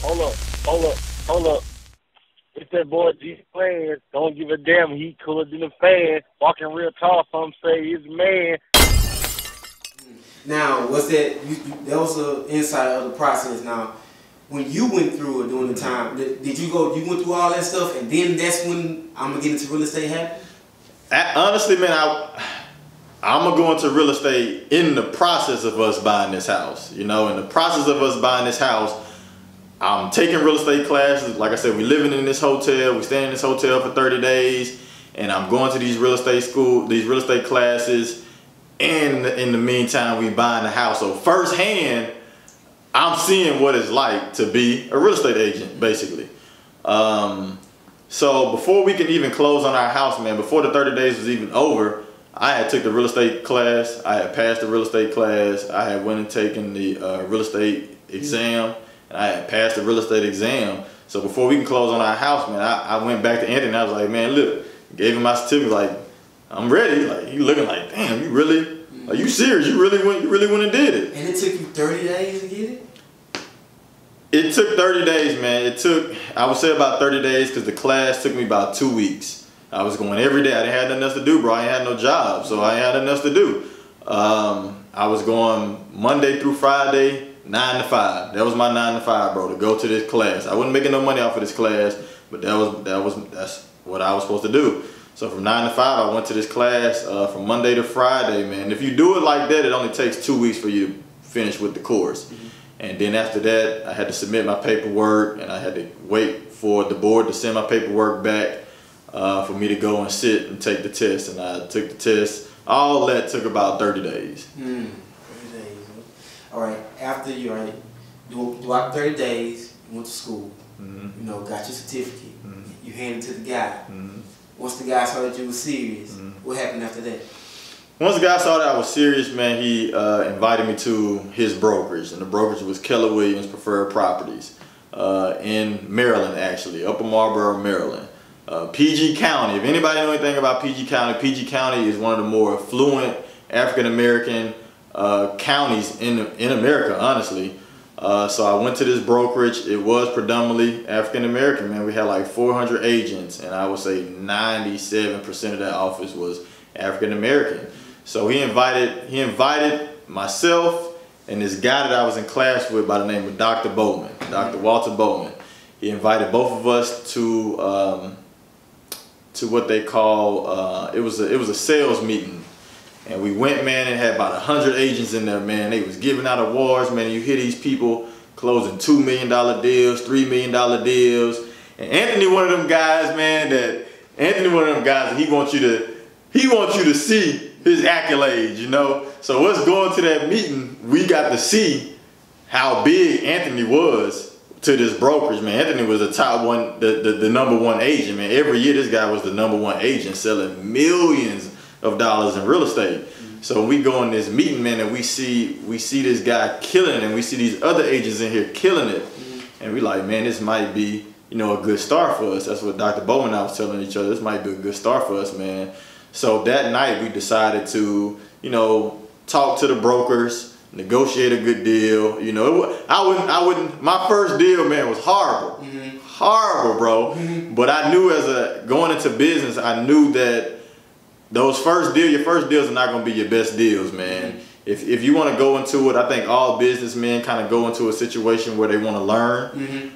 hold up. It's that boy G-Planz. Don't give a damn. He cooler than a fan. Walking real tall, some say he's a man. Now, was that that was an insight of the process? Now, when you went through it during the time, did you go? You went through all that stuff, and then that's when I'm gonna get into real estate happened? Honestly, man, I'm gonna go into real estate in the process of us buying this house. You know, in the process of us buying this house, I'm taking real estate classes. Like I said, we living in this hotel. We staying in this hotel for 30 days, and I'm going to these real estate classes. And in the meantime, we buying the house. So firsthand, I'm seeing what it's like to be a real estate agent, basically. So before we could even close on our house, man, before the 30 days was even over, I had took the real estate class. I had passed the real estate class. I had went and taken the real estate exam. And I had passed the real estate exam. So before we can close on our house, man, I went back to Anthony and I was like, man, look, gave him my certificate, like, I'm ready. Like, he looking like, damn, you really, are you serious? You really went and did it. And it took you 30 days to get it? It took 30 days, man. It took, I would say about 30 days because the class took me about 2 weeks. I was going every day. I didn't have nothing else to do, bro. I ain't had no job, so I ain't had nothing else to do. I was going Monday through Friday, 9 to 5. That was my 9 to 5, bro, to go to this class. I wasn't making no money off of this class, but that's what I was supposed to do. So from 9 to 5, I went to this class from Monday to Friday, man. If you do it like that, it only takes 2 weeks for you to finish with the course. And then after that, I had to submit my paperwork, and I had to wait for the board to send my paperwork back for me to go and sit and take the test. And I took the test. All that took about 30 days. 30 days. All right, after you throughout 30 days, you went to school. You know, got your certificate. You handed it to the guy. Once the guy saw that you were serious, what happened after that? Once the guy saw that I was serious, man, he invited me to his brokerage, and the brokerage was Keller Williams Preferred Properties in Maryland, actually, Upper Marlboro, Maryland. PG County, if anybody knows anything about PG County is one of the more affluent African-American counties in America, honestly. So I went to this brokerage. It was predominantly African-American, man. We had like 400 agents, and I would say 97% of that office was African-American. So he invited myself and this guy that I was in class with by the name of Dr. Bowman, Dr. Walter Bowman. He invited both of us to what they call, it was a sales meeting. And we went, man, and had about 100 agents in there, man. They was giving out awards, man. You hear these people closing $2 million deals, $3 million deals. And Anthony, one of them guys, man, that he wants you to see his accolades, you know. So us going to that meeting, we got to see how big Anthony was to this brokerage, man. Anthony was the top one, the number one agent, man. Every year this guy was the number one agent selling millions of dollars in real estate. So when we go in this meeting, man, and we see this guy killing it, and we see these other agents in here killing it, and we like, man, this might be, you know, a good start for us. That's what Dr. Bowman and I was telling each other. This might be a good start for us, man. So that night we decided to, you know, talk to the brokers, negotiate a good deal. You know, I wouldn't. My first deal, man, was horrible, horrible, bro. But I knew going into business, I knew that your first deals are not going to be your best deals, man. If you want to go into it, I think all businessmen kind of go into a situation where they want to learn.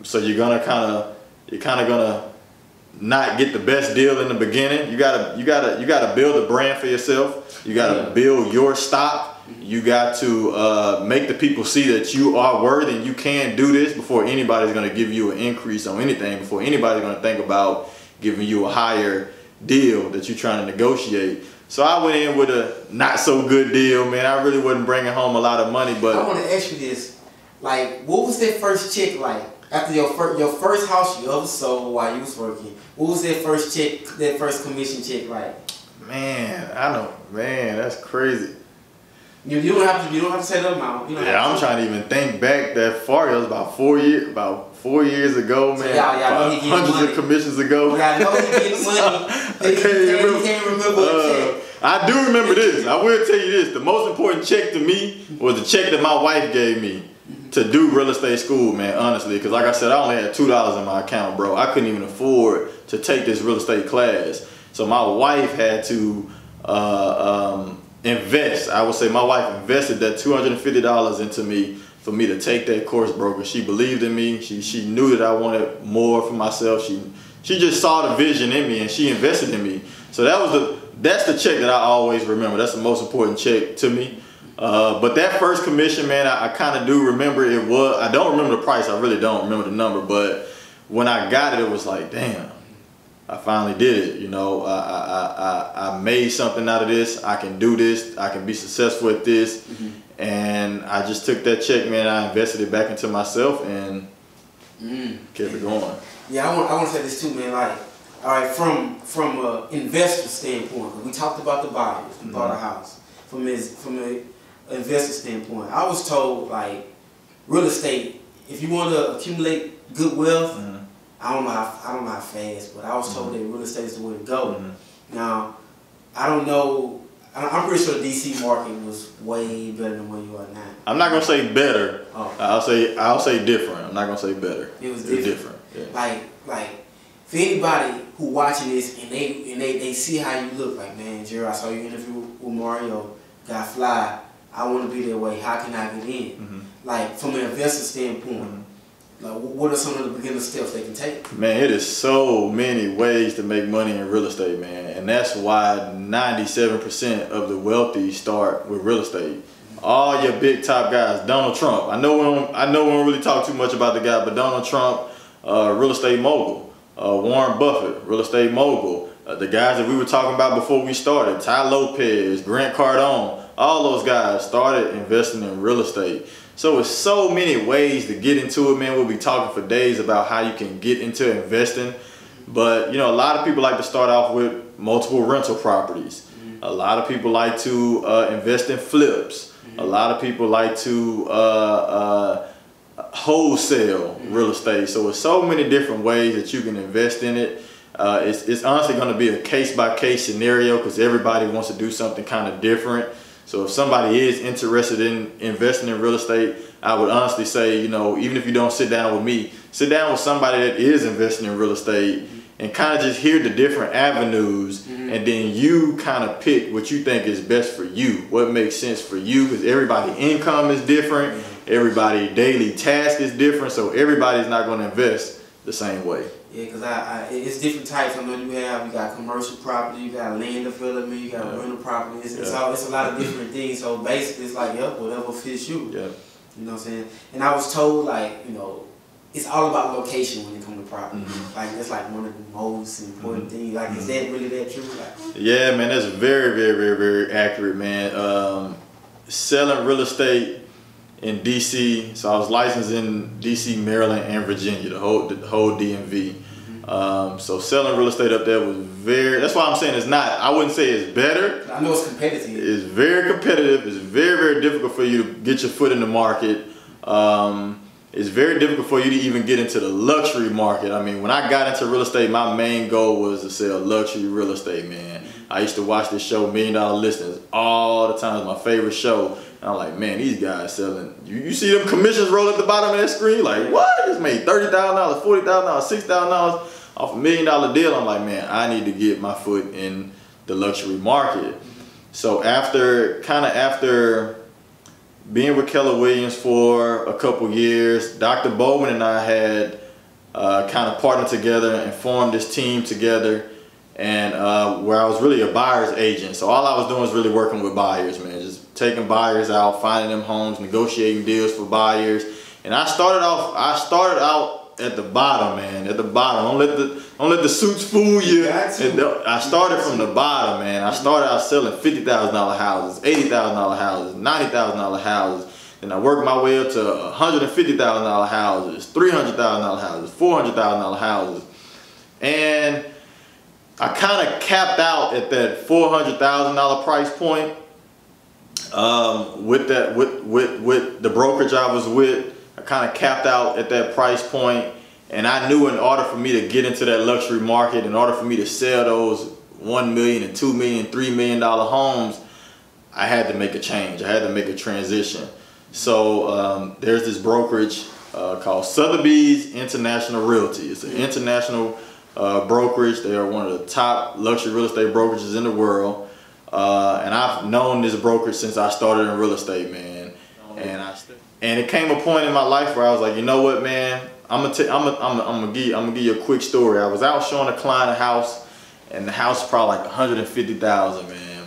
So you're kind of gonna not get the best deal in the beginning. You gotta build a brand for yourself. You gotta build your stock. You got to make the people see that you are worthy and you can do this before anybody's gonna give you an increase on anything. Before anybody's gonna think about giving you a higher deal that you're trying to negotiate. So I went in with a not so good deal, man. I really wasn't bringing home a lot of money, but I want to ask you this: like, what was that first check like after your first house you ever sold while you was working? What was that first check, that first commission check like? Man, I know, man, that's crazy. You don't have to say the amount. I'm trying to even think back that far. It was about 4 years ago, man. So y'all know he hundreds of commissions ago. Y'all know he getting money. I can't remember what check. I do remember this. I will tell you this. The most important check to me was the check that my wife gave me to do real estate school, man, honestly, because like I said, I only had $2 in my account, bro. I couldn't even afford to take this real estate class. So my wife had to invest. I would say my wife invested that $250 into me for me to take that course, bro, because she believed in me. She knew that I wanted more for myself. She just saw the vision in me and she invested in me. So that's the check that I always remember. That's the most important check to me. But that first commission, man, I kind of do remember it was, I don't remember the price. I really don't remember the number. But when I got it, it was like, damn, I finally did it. You know, I made something out of this. I can do this. I can be successful at this. And I just took that check, man. I invested it back into myself and kept it going. Yeah, I want to say this too, man. Like, all right, from an investor standpoint, we talked about the buyers who bought a house. From an investor standpoint, I was told, like, real estate, if you want to accumulate good wealth, I don't know how fast, but I was told that real estate is the way to go. Now, I don't know. I'm pretty sure the DC market was way better than where you are now. I'm not gonna say better. Oh. I'll say different. I'm not gonna say better. It was different. Yeah. Like for anybody who watching this and they see how you look, like, man, Jerry, I saw you interview with Mario, got fly. I want to be that way. How can I get in? Like, from an investor standpoint, like, what are some of the beginner steps they can take? Man, it is so many ways to make money in real estate, man. And that's why 97% of the wealthy start with real estate. All your big top guys, Donald Trump. I know we don't really talk too much about the guy, but Donald Trump, real estate mogul. Warren Buffett, real estate mogul. The guys that we were talking about before we started, Ty Lopez, Grant Cardone, all those guys started investing in real estate. So it's so many ways to get into it, man. We'll be talking for days about how you can get into investing. But, you know, a lot of people like to start off with multiple rental properties. A lot of people like to invest in flips. A lot of people like to wholesale real estate. So it's so many different ways that you can invest in it. It's honestly going to be a case-by-case scenario because everybody wants to do something kind of different. So if somebody is interested in investing in real estate, I would honestly say, you know, even if you don't sit down with me, sit down with somebody that is investing in real estate and kind of just hear the different avenues, and then you kind of pick what you think is best for you, what makes sense for you, because everybody's income is different, everybody's daily task is different, so everybody's not going to invest the same way. Yeah, because it's different types. I know you got commercial property, you got land development, you got rental property. It's a lot of different things. So basically, it's like, yep, whatever fits you. Yeah. You know what I'm saying? And I was told, like, you know, it's all about location when it comes to property. Like, that's like one of the most important things. Like, is that really that true? Like, yeah, man, that's very, very, very, very accurate, man. Selling real estate in DC, so I was licensed in DC, Maryland, and Virginia, the whole DMV. So selling real estate up there was that's why I'm saying it's not, I wouldn't say it's better. I know it's competitive. It's very competitive. It's very, very difficult for you to get your foot in the market. It's very difficult for you to even get into the luxury market. I mean, when I got into real estate, my main goal was to sell luxury real estate, man. I used to watch this show, $1 Million Listings, all the time. It's my favorite show. And I'm like, man, these guys selling. You see them commissions roll at the bottom of that screen? Like, what? Just made $30,000, $40,000, $6,000 off $1 million deal. I'm like, man, I need to get my foot in the luxury market. So after being with Keller Williams for a couple years, Dr. Bowman and I had kind of partnered together and formed this team together, and where I was really a buyer's agent. So all I was doing was really working with buyers, man, just taking buyers out, finding them homes, negotiating deals for buyers. And I started out at the bottom, man, at the bottom. Don't let the suits fool you. I started from the bottom, man. I started out selling $50,000 houses, $80,000 houses, $90,000 houses. Then I worked my way up to $150,000 houses, $300,000 houses, $400,000 houses. And I kind of capped out at that $400,000 price point with the brokerage I was with. I kind of capped out at that price point, and I knew in order for me to get into that luxury market, in order for me to sell those $1 million and $2 million, $3 million homes, I had to make a change. I had to make a transition. So there's this brokerage called Sotheby's International Realty. It's an international brokerage. They are one of the top luxury real estate brokerages in the world. And I've known this brokerage since I started in real estate, man. And it came a point in my life where I was like, you know what, man? I'm gonna give you a quick story. I was out showing a client a house, and the house is probably like $150,000, man.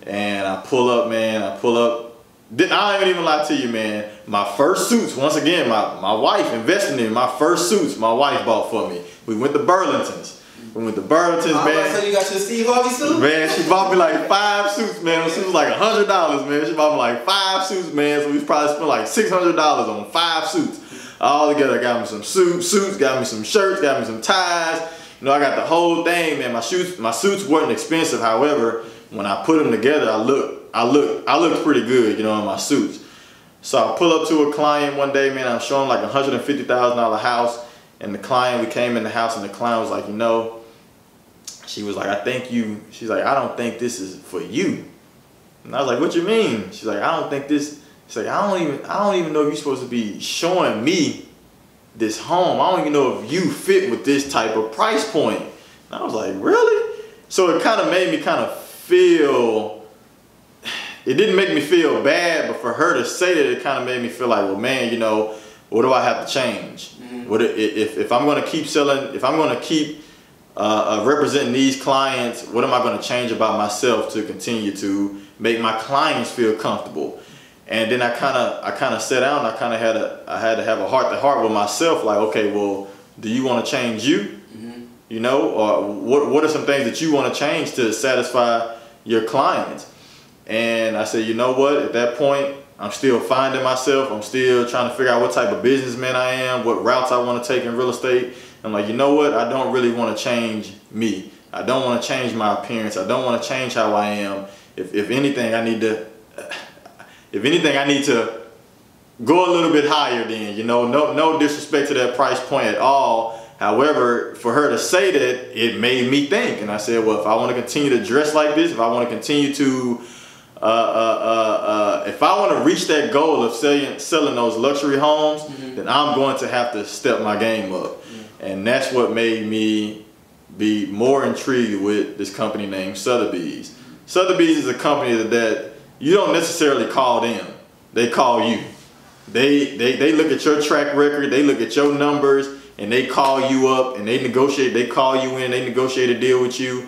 And I pull up, man. I ain't even lie to you, man. My first suits, once again, my wife invested in my first suits. My wife bought for me. We went to Burlington's. Man. So you got your Steve Harvey suit? Man, she bought me like 5 suits, man. She was like $100, man. She bought me like 5 suits, man. So we probably spent like $600 on 5 suits. All together, got me some suits, got me some shirts, got me some ties. You know, I got the whole thing, man. My suits weren't expensive. However, when I put them together, I looked pretty good, you know, in my suits. So I pull up to a client one day, man. I'm showing like a $150,000 house, and the client, we came in the house, and the client was like, you know, she was like, she's like, I don't think this is for you. And I was like, what you mean? She's like, I don't think this. She's like, I don't even know if you're supposed to be showing me this home. I don't even know if you fit with this type of price point. And I was like, really? So it kind of made me kind of feel, it didn't make me feel bad, but for her to say that, it kind of made me feel like, well, man, you know, what do I have to change? What if I'm going to keep selling, if I'm going to keep representing these clients, what am I going to change about myself to continue to make my clients feel comfortable? And then I kind of sat down. I had to have a heart to heart with myself. Like, okay, well, do you want to change you? You know, or what are some things that you want to change to satisfy your clients? And I said, you know what? At that point, I'm still finding myself. I'm still trying to figure out what type of businessman I am, what routes I want to take in real estate. I'm like, you know what? I don't really want to change me. I don't want to change my appearance. I don't want to change how I am. If anything, I need to. If anything, I need to go a little bit higher then, you know, no disrespect to that price point at all. However, for her to say that, it made me think. And I said, well, if I want to continue to dress like this, if I want to continue to, if I want to reach that goal of selling those luxury homes, then I'm going to have to step my game up. And that's what made me be more intrigued with this company named Sotheby's. Sotheby's is a company that you don't necessarily call them, they call you. They look at your track record, they look at your numbers, and they call you up and they negotiate, they call you in, they negotiate a deal with you,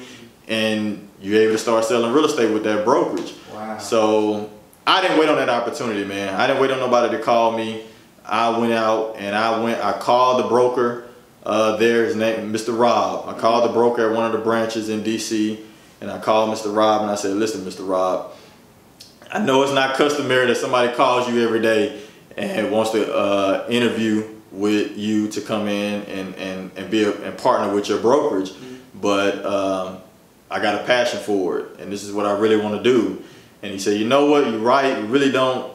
and you're able to start selling real estate with that brokerage. Wow. So I didn't wait on that opportunity, man. I didn't wait on nobody to call me. I went out and I called the broker there, his name, Mr. Rob. I called the broker at one of the branches in DC, and I called Mr. Rob and I said, listen, Mr. Rob, I know it's not customary that somebody calls you every day and wants to interview with you to come in and partner with your brokerage, but I got a passion for it, and this is what I really want to do. And he said, you know what, you're right, you really don't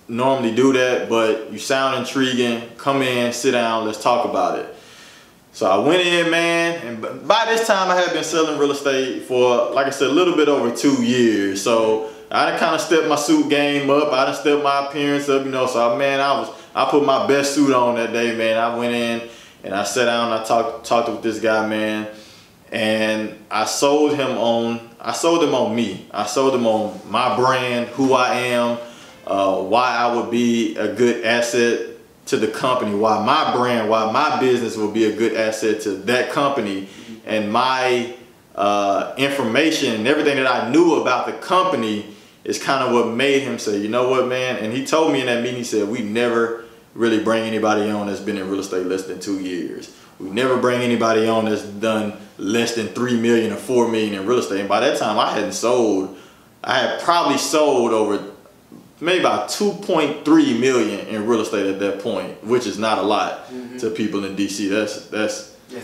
normally do that, but you sound intriguing. Come in, sit down, let's talk about it. So I went in, man, and by this time I had been selling real estate for, like I said, a little bit over 2 years. So I done kind of stepped my suit game up. I done stepped my appearance up, you know. So man, I put my best suit on that day, man. I went in and I sat down and I talked with this guy, man, and I sold him on me. I sold him on my brand, who I am, why I would be a good asset to the company, why my brand, why my business will be a good asset to that company, and my information and everything that I knew about the company is kind of what made him say, you know what, man? And he told me in that meeting, he said, we never really bring anybody on that's been in real estate less than 2 years. We never bring anybody on that's done less than 3 million or 4 million in real estate. And by that time I had probably sold over maybe about 2.3 million in real estate at that point, which is not a lot to people in DC. That's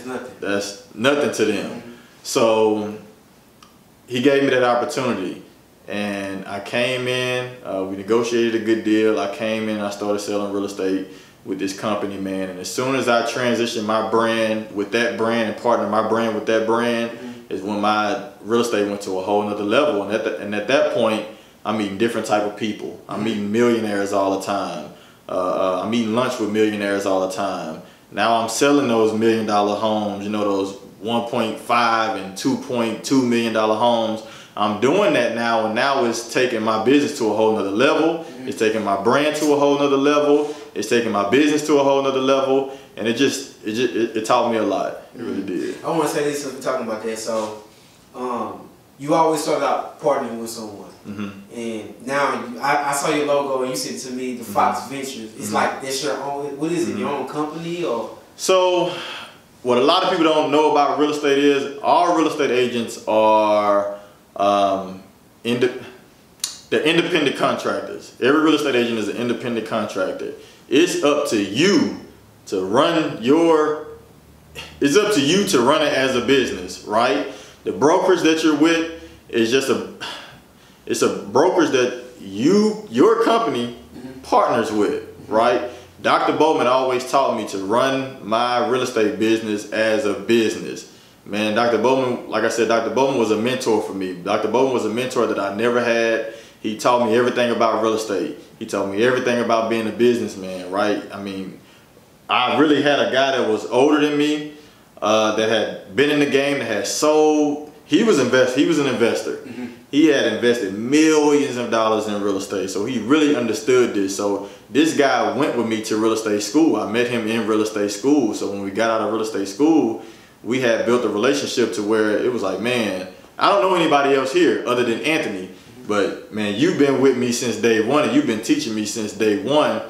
nothing. That's nothing to them. So he gave me that opportunity, and I came in, we negotiated a good deal. I came in, I started selling real estate with this company, man. And as soon as I transitioned my brand with that brand and partnered my brand with that brand, is when my real estate went to a whole nother level. And at that point, I'm meeting different type of people. I'm meeting millionaires all the time. I'm eating lunch with millionaires all the time. Now I'm selling those $1 million homes, you know, those 1.5 and 2.2 million dollar homes. I'm doing that now, and now it's taking my business to a whole nother level. It's taking my brand to a whole nother level. It's taking my business to a whole nother level, and it taught me a lot. It really did. I want to say this since we're talking about that. So, you always started out partnering with someone, and now I saw your logo, and you said to me the Fox Ventures. It's like that's your own. What is it? Your own company or? So, what a lot of people don't know about real estate is all real estate agents are they're independent contractors. Every real estate agent is an independent contractor. It's up to you to run it's up to you to run it as a business, right? The brokerage that you're with is just it's a brokerage that your company partners with, right? Dr. Bowman always taught me to run my real estate business as a business. Man, Dr. Bowman, like I said, Dr. Bowman was a mentor for me. Dr. Bowman was a mentor that I never had. He taught me everything about real estate. He taught me everything about being a businessman, right? I mean, I really had a guy that was older than me, that had been in the game, that had sold. He was an investor. He had invested millions of dollars in real estate, so he really understood this. So this guy went with me to real estate school. I met him in real estate school. So when we got out of real estate school, we had built a relationship to where it was like, man, I don't know anybody else here other than Anthony, but man, you've been with me since day one, and you've been teaching me since day one.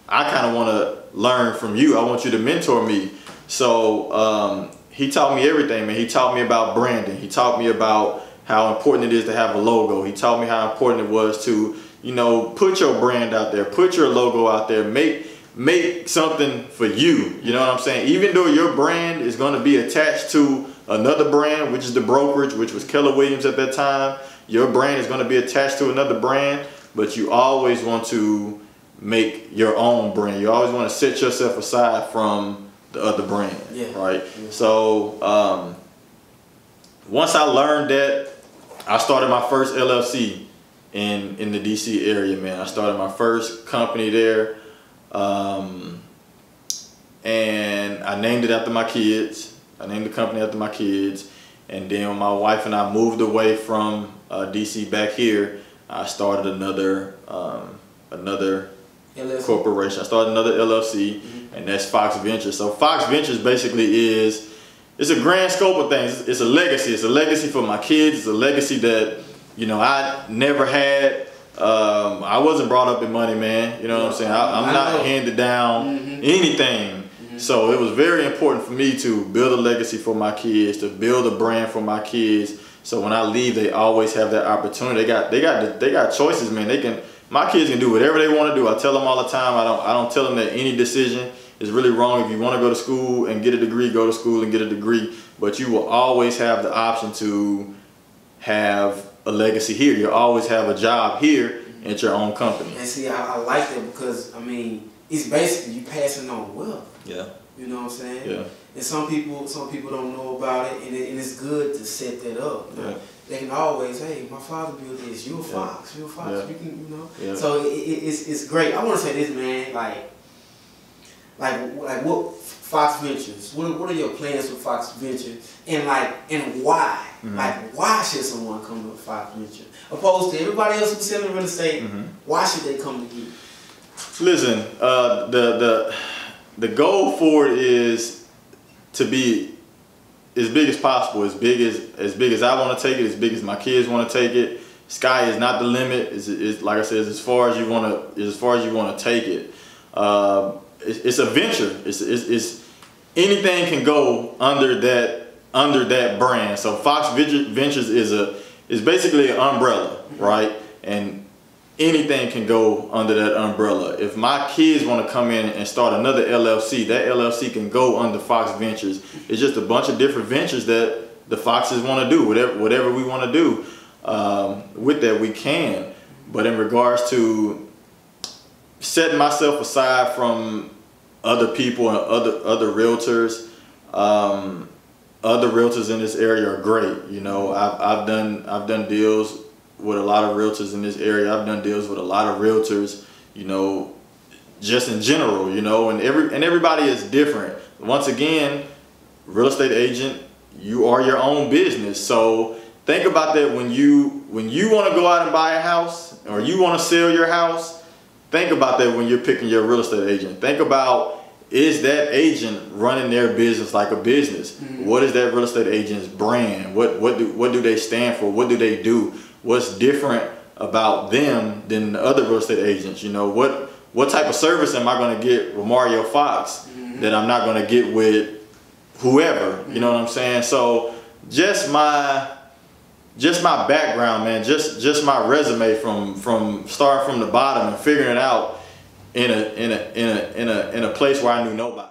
I kind of want to learn from you. I want you to mentor me. So he taught me everything, man. He taught me about branding. He taught me about how important it is to have a logo. He taught me how important it was to, you know, put your brand out there, put your logo out there, make something for you. You know what I'm saying? Even though your brand is going to be attached to another brand, which is the brokerage, which was Keller Williams at that time, your brand is going to be attached to another brand, but you always want to make your own brand. You always want to set yourself aside from the other brand, right? Yeah. So once I learned that, I started my first LLC in the DC area, man. I started my first company there, and I named it after my kids. I named the company after my kids, and then when my wife and I moved away from DC back here, I started another LLC. Corporation. I started another LLC, and that's Fox Ventures. So Fox Ventures basically it's a grand scope of things. It's a legacy. It's a legacy for my kids. It's a legacy that, you know, I never had. I wasn't brought up in money, man. You know what I'm saying? I'm not handed down anything. So it was very important for me to build a legacy for my kids, to build a brand for my kids. So when I leave, they always have that opportunity. They got choices, man. My kids can do whatever they want to do. I tell them all the time. I don't tell them that any decision is really wrong. If you want to go to school and get a degree, go to school and get a degree. But you will always have the option to have a legacy here. You always have a job here at your own company. And see, I like that because, I mean, it's basically you passing on wealth. Yeah. You know what I'm saying? Yeah. And some people don't know about it, and it's good to set that up. Yeah. They can always, hey, my father built this. You a Fox, you a Fox. Yeah. You can, you know. Yeah. So it's great. I want to say this, man. Like what Fox Ventures? What are your plans for Fox Ventures? And why? Like why should someone come to Fox Ventures opposed to everybody else who's selling real estate? Why should they come to you? Listen, the goal for it is to be as big as possible, as big as I want to take it, as big as my kids want to take it. Sky is not the limit. It's like I said, as far as you want to take it. It's a venture. It's anything can go under that brand. So Fox Ventures is basically an umbrella, right? And anything can go under that umbrella. If my kids want to come in and start another LLC, that LLC can go under Fox Ventures. It's just a bunch of different ventures that the Foxes want to do, whatever we want to do. With that, we can. But in regards to setting myself aside from other people and other realtors, other realtors in this area are great. You know, I've done deals with a lot of realtors in this area. I've done deals with a lot of realtors, you know, just in general, you know, and everybody is different. Once again, real estate agent, you are your own business. So think about that when you want to go out and buy a house, or you want to sell your house. Think about that when you're picking your real estate agent. Think about, is that agent running their business like a business? Mm-hmm. What is that real estate agent's brand? What do they stand for? What do they do? What's different about them than the other real estate agents? You know, what type of service am I going to get with Mario Fox that I'm not going to get with whoever? You know what I'm saying? So just my background, man, just my resume from starting from the bottom and figuring it out in a place where I knew nobody.